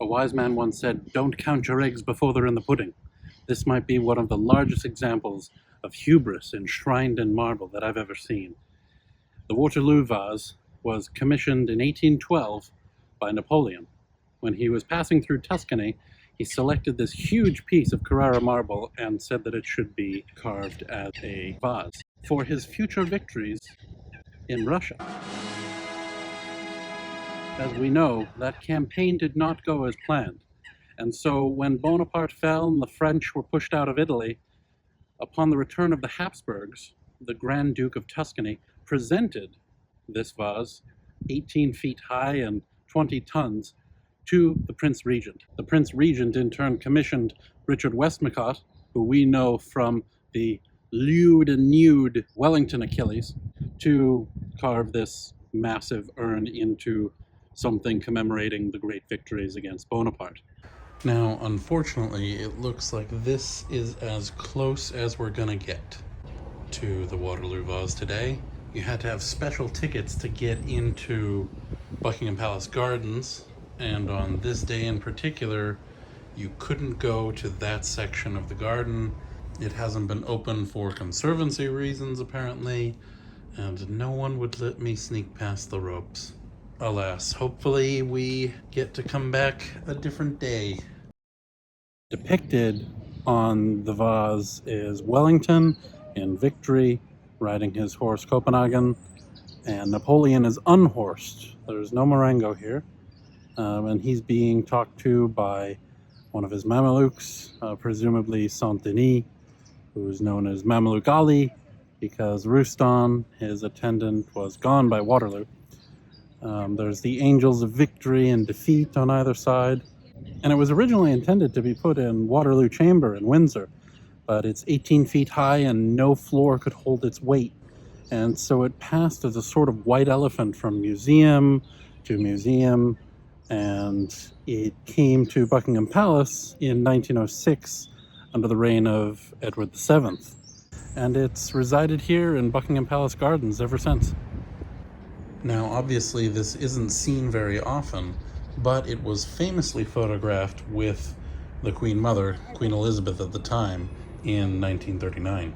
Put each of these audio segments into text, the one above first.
A wise man once said, "Don't count your eggs before they're in the pudding." This might be one of the largest examples of hubris enshrined in marble that I've ever seen. The Waterloo Vase was commissioned in 1812 by Napoleon. When he was passing through Tuscany, he selected this huge piece of Carrara marble and said that it should be carved as a vase for his future victories in Russia. As we know, that campaign did not go as planned. And so when Bonaparte fell and the French were pushed out of Italy, upon the return of the Habsburgs, the Grand Duke of Tuscany presented this vase, 18 feet high and 20 tons, to the Prince Regent. The Prince Regent in turn commissioned Richard Westmacott, who we know from the lewd and nude Wellington Achilles, to carve this massive urn into something commemorating the great victories against Bonaparte. Now, unfortunately, it looks like this is as close as we're gonna get to the Waterloo Vase today. You had to have special tickets to get into Buckingham Palace Gardens, and on this day in particular, you couldn't go to that section of the garden. It hasn't been open for conservancy reasons, apparently, and no one would let me sneak past the ropes. Alas, hopefully we get to come back a different day. Depicted on the vase is Wellington in victory, riding his horse Copenhagen, and Napoleon is unhorsed. There's no Marengo here, and he's being talked to by one of his Mamelukes, presumably Saint-Denis, who is known as Mameluke Ali, because Rustan, his attendant, was gone by Waterloo. There's the Angels of Victory and Defeat on either side. And it was originally intended to be put in Waterloo Chamber in Windsor, but it's 18 feet high and no floor could hold its weight. And so it passed as a sort of white elephant from museum to museum, and it came to Buckingham Palace in 1906 under the reign of Edward VII. And it's resided here in Buckingham Palace Gardens ever since. Now, obviously, this isn't seen very often, but it was famously photographed with the Queen Mother, Queen Elizabeth at the time, in 1939.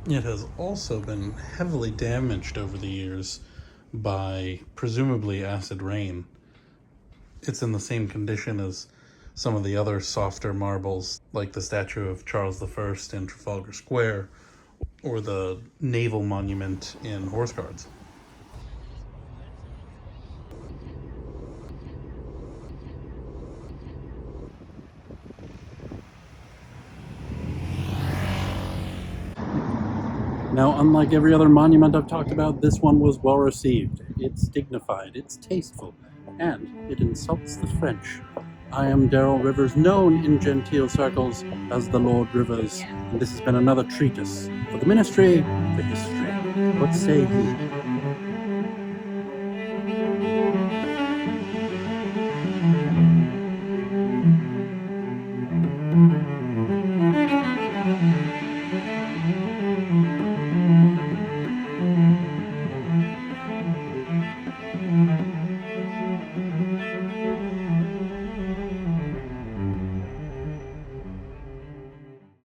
It has also been heavily damaged over the years by presumably acid rain. It's in the same condition as some of the other softer marbles, like the statue of Charles I in Trafalgar Square, or the naval monument in Horse Guards. Now, unlike every other monument I've talked about, this one was well received. It's dignified, it's tasteful, and it insults the French. I am Daryl Rivers, known in genteel circles as the Lord Rivers, and this has been another treatise for the Ministry, for history. What say ye?